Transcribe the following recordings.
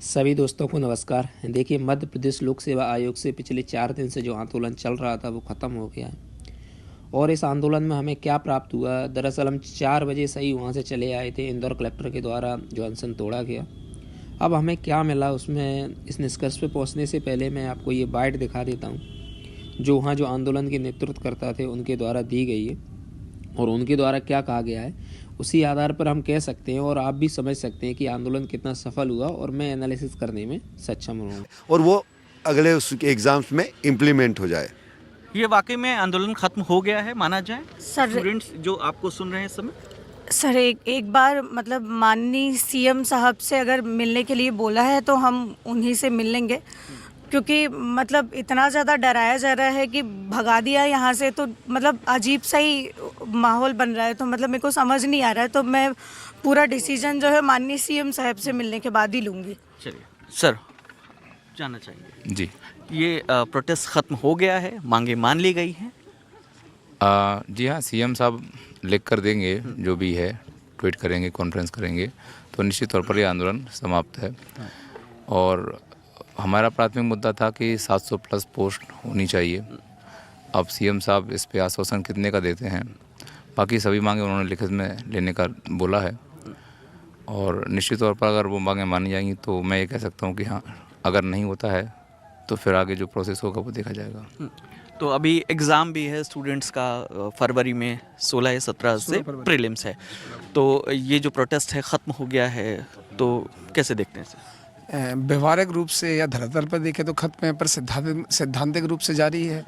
सभी दोस्तों को नमस्कार। देखिए, मध्य प्रदेश लोक सेवा आयोग से पिछले 4 दिन से जो आंदोलन चल रहा था वो ख़त्म हो गया है। और इस आंदोलन में हमें क्या प्राप्त हुआ, दरअसल हम 4 बजे सही वहाँ से चले आए थे। इंदौर कलेक्टर के द्वारा जो अनशन तोड़ा गया, अब हमें क्या मिला उसमें इस निष्कर्ष पे पहुँचने से पहले मैं आपको ये बाइट दिखा देता हूँ जो वहाँ जो आंदोलन के नेतृत्वकर्ता थे उनके द्वारा दी गई है और उनके द्वारा क्या कहा गया है। उसी आधार पर हम कह सकते हैं और आप भी समझ सकते हैं कि आंदोलन कितना सफल हुआ और मैं एनालिसिस करने में सक्षम हूँ और वो अगले उसके एग्जाम्स में इम्प्लीमेंट हो जाए। ये वाकई में आंदोलन खत्म हो गया है माना जाए? सर, स्टूडेंट्स जो आपको सुन रहे हैं इस समय, सर एक बार मतलब माननीय सीएम साहब से अगर मिलने के लिए बोला है तो हम उन्हीं से मिल लेंगे, क्योंकि मतलब इतना ज़्यादा डराया जा रहा है कि भगा दिया यहाँ से, तो मतलब अजीब सा ही माहौल बन रहा है। तो मतलब मेरे को समझ नहीं आ रहा है, तो मैं पूरा डिसीजन जो है माननीय सीएम साहब से मिलने के बाद ही लूँगी। चलिए सर, जानना चाहिए जी। ये प्रोटेस्ट खत्म हो गया है, मांगे मान ली गई हैं? जी हाँ, सीएम साहब लिख कर देंगे, जो भी है ट्वीट करेंगे, कॉन्फ्रेंस करेंगे, तो निश्चित तौर पर ये आंदोलन समाप्त है। और हमारा प्राथमिक मुद्दा था कि 700 प्लस पोस्ट होनी चाहिए। अब सीएम साहब इस पे आश्वासन कितने का देते हैं, बाकी सभी मांगे उन्होंने लिखित में लेने का बोला है और निश्चित तौर पर अगर वो मांगे मानी जाएंगी तो मैं ये कह सकता हूँ कि हाँ, अगर नहीं होता है तो फिर आगे जो प्रोसेस होगा वो देखा जाएगा। तो अभी एग्ज़ाम भी है स्टूडेंट्स का, फरवरी में 16 या 17 से प्रीलिम्स है, तो ये जो प्रोटेस्ट है ख़त्म हो गया है, तो कैसे देखते हैं इसे? व्यवहारिक रूप से या धरातल पर देखें तो खत्म है, पर सैद्धांतिक रूप से जारी है,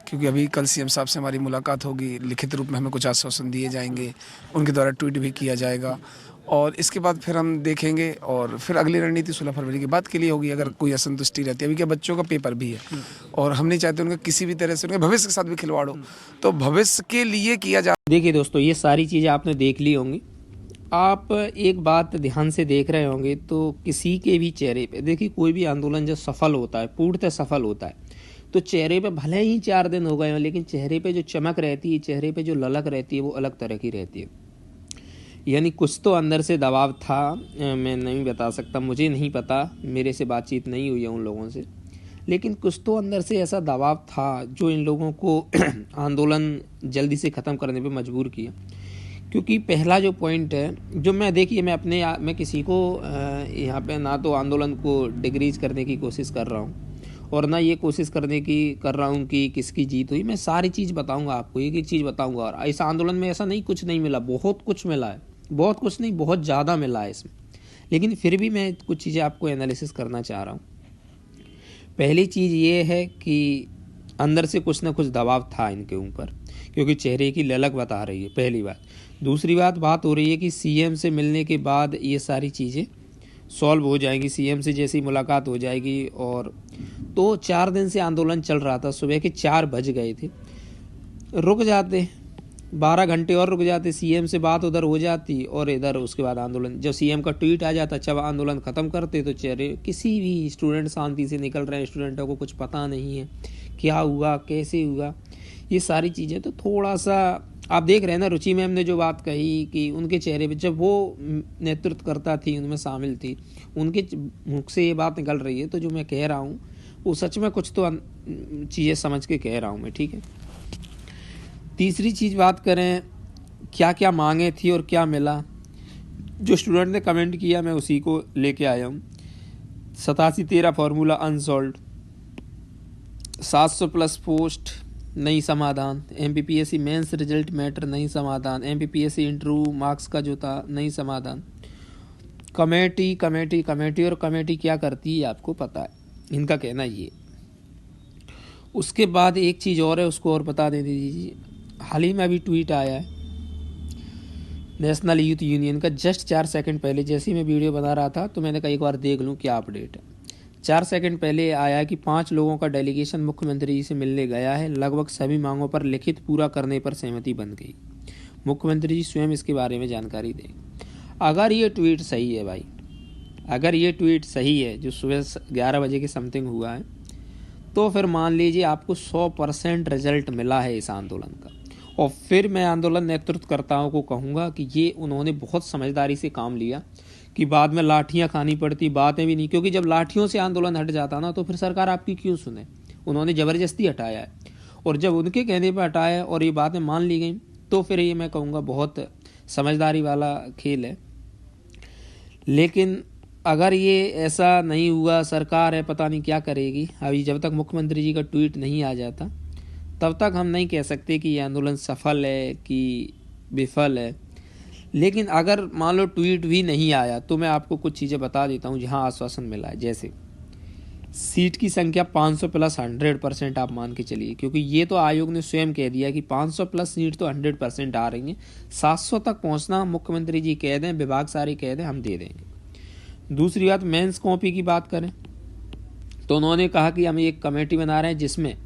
क्योंकि अभी कल सीएम साहब से हमारी मुलाकात होगी, लिखित रूप में हमें कुछ आश्वासन दिए जाएंगे, उनके द्वारा ट्वीट भी किया जाएगा और इसके बाद फिर हम देखेंगे और फिर अगली रणनीति 16 फरवरी के बाद के लिए होगी, अगर कोई असंतुष्टि रहती है। अभी क्या बच्चों का पेपर भी है और हम नहीं चाहते उनका किसी भी तरह से उनके भविष्य के साथ भी खिलवाड़ हो, तो भविष्य के लिए किया जा। देखिए दोस्तों, ये सारी चीज़ें आपने देख ली होंगी। आप एक बात ध्यान से देख रहे होंगे तो किसी के भी चेहरे पे, देखिए कोई भी आंदोलन जब सफल होता है, पूर्णतः सफल होता है, तो चेहरे पे भले ही 4 दिन हो गए हों, लेकिन चेहरे पे जो चमक रहती है, चेहरे पे जो ललक रहती है, वो अलग तरह की रहती है। यानी कुछ तो अंदर से दबाव था, मैं नहीं बता सकता, मुझे नहीं पता, मेरे से बातचीत नहीं हुई है उन लोगों से, लेकिन कुछ तो अंदर से ऐसा दबाव था जो इन लोगों को आंदोलन जल्दी से ख़त्म करने पे मजबूर किया। क्योंकि पहला जो पॉइंट है जो मैं किसी को यहाँ पे ना तो आंदोलन को डिग्रीज करने की कोशिश कर रहा हूँ और ना ये कोशिश कर रहा हूँ कि किसकी जीत हुई। मैं सारी चीज़ बताऊँगा आपको, एक एक चीज़ बताऊँगा। और इस आंदोलन में ऐसा नहीं कुछ नहीं मिला, बहुत कुछ मिला है, बहुत कुछ नहीं, बहुत ज़्यादा मिला है इसमें। लेकिन फिर भी मैं कुछ चीज़ें आपको एनालिसिस करना चाह रहा हूँ। पहली चीज़ ये है कि अंदर से कुछ ना कुछ दबाव था इनके ऊपर, क्योंकि चेहरे की ललक बता रही है, पहली बात। दूसरी बात हो रही है कि सीएम से मिलने के बाद ये सारी चीज़ें सॉल्व हो जाएंगी, सीएम से जैसी मुलाकात हो जाएगी। और तो 4 दिन से आंदोलन चल रहा था, सुबह के 4 बज गए थे, रुक जाते 12 घंटे और रुक जाते, सीएम से बात उधर हो जाती और इधर उसके बाद आंदोलन, जब सीएम का ट्वीट आ जाता जब आंदोलन ख़त्म करते, तो चेहरे किसी भी स्टूडेंट शांति से निकल रहे हैं, स्टूडेंटों को कुछ पता नहीं है क्या हुआ, कैसे हुआ, ये सारी चीज़ें। तो थोड़ा सा आप देख रहे हैं ना, रुचि मैम ने जो बात कही कि उनके चेहरे पे, जब वो नेतृत्वकर्ता थी, उनमें शामिल थी, उनके मुख से ये बात निकल रही है, तो जो मैं कह रहा हूँ वो सच में कुछ तो चीज़ें समझ के कह रहा हूँ मैं, ठीक है। तीसरी चीज़ बात करें क्या क्या मांगे थी और क्या मिला, जो स्टूडेंट ने कमेंट किया मैं उसी को लेके आया हूँ। 87-13 फार्मूला अनसॉल्व्ड, 700 प्लस पोस्ट नहीं समाधान, एमपीपीएससी मेंस रिजल्ट मैटर नहीं समाधान, एमपीपीएससी इंटरव्यू मार्क्स का जो था नहीं समाधान, कमेटी और कमेटी क्या करती है आपको पता है, इनका कहना ये। उसके बाद एक चीज़ और है, उसको और बता दे दीजिए। हाल ही में अभी ट्वीट आया है नेशनल यूथ यूनियन का, जस्ट 4 सेकंड पहले, जैसे ही मैं वीडियो बना रहा था तो मैंने कहा एक बार देख लूँ क्या अपडेट है। 4 सेकंड पहले आया कि 5 लोगों का डेलीगेशन मुख्यमंत्री जी से मिलने गया है, लगभग सभी मांगों पर लिखित पूरा करने पर सहमति बन गई। मुख्यमंत्री जी स्वयं इसके बारे में जानकारी दें। अगर ये ट्वीट सही है भाई, अगर ये ट्वीट सही है जो सुबह 11 बजे के समथिंग हुआ है, तो फिर मान लीजिए आपको 100% रिजल्ट मिला है इस आंदोलन का। और फिर मैं आंदोलन नेतृत्वकर्ताओं को कहूँगा कि ये उन्होंने बहुत समझदारी से काम लिया, कि बाद में लाठियां खानी पड़ती, बातें भी नहीं, क्योंकि जब लाठियों से आंदोलन हट जाता ना तो फिर सरकार आपकी क्यों सुने। उन्होंने ज़बरदस्ती हटाया है, और जब उनके कहने पर हटाया और ये बातें मान ली गई तो फिर ये मैं कहूँगा बहुत समझदारी वाला खेल है। लेकिन अगर ये ऐसा नहीं हुआ, सरकार है पता नहीं क्या करेगी, अभी जब तक मुख्यमंत्री जी का ट्वीट नहीं आ जाता तब तक हम नहीं कह सकते कि ये आंदोलन सफल है कि विफल है। लेकिन अगर मान लो ट्वीट भी नहीं आया तो मैं आपको कुछ चीज़ें बता देता हूँ जहाँ आश्वासन मिला है। जैसे सीट की संख्या 500 प्लस 100% आप मान के चलिए, क्योंकि ये तो आयोग ने स्वयं कह दिया कि 500 प्लस सीट तो 100% आ रही हैं, 700 तक पहुँचना मुख्यमंत्री जी कह दें, विभाग सारे कह दें, हम दे देंगे। दूसरी बात, मेंस कॉपी की बात करें तो उन्होंने कहा कि हम एक कमेटी बना रहे हैं जिसमें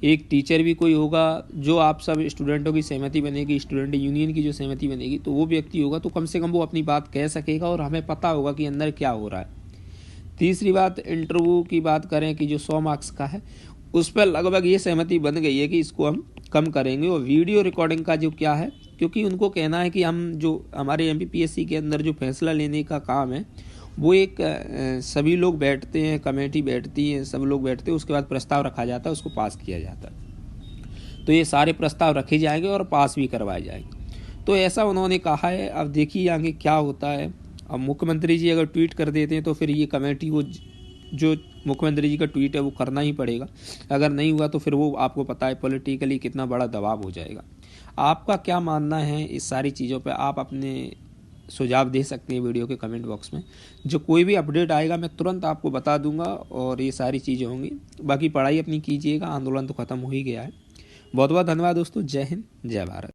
एक टीचर भी कोई होगा, जो आप सब स्टूडेंटों की सहमति बनेगी, स्टूडेंट यूनियन की जो सहमति बनेगी तो वो व्यक्ति होगा, तो कम से कम वो अपनी बात कह सकेगा और हमें पता होगा कि अंदर क्या हो रहा है। तीसरी बात, इंटरव्यू की बात करें कि जो 100 मार्क्स का है उस पर लगभग ये सहमति बन गई है कि इसको हम कम करेंगे। और वीडियो रिकॉर्डिंग का जो क्या है, क्योंकि उनको कहना है कि हम जो हमारे MPPSC के अंदर जो फैसला लेने का काम है वो एक सभी लोग बैठते हैं, कमेटी बैठती है, सब लोग बैठते हैं, उसके बाद प्रस्ताव रखा जाता है, उसको पास किया जाता है। तो ये सारे प्रस्ताव रखे जाएंगे और पास भी करवाए जाएंगे। तो ऐसा उन्होंने कहा है। अब देखिए आगे क्या होता है। अब मुख्यमंत्री जी अगर ट्वीट कर देते हैं तो फिर ये कमेटी वो जो मुख्यमंत्री जी का ट्वीट है वो करना ही पड़ेगा। अगर नहीं हुआ तो फिर वो आपको पता है पॉलिटिकली कितना बड़ा दबाव हो जाएगा। आपका क्या मानना है इस सारी चीज़ों पर, आप अपने सुझाव दे सकते हैं वीडियो के कमेंट बॉक्स में। जो कोई भी अपडेट आएगा मैं तुरंत आपको बता दूंगा और ये सारी चीज़ें होंगी। बाकी पढ़ाई अपनी कीजिएगा, आंदोलन तो ख़त्म हो ही गया है। बहुत बहुत धन्यवाद दोस्तों। जय हिंद, जय भारत।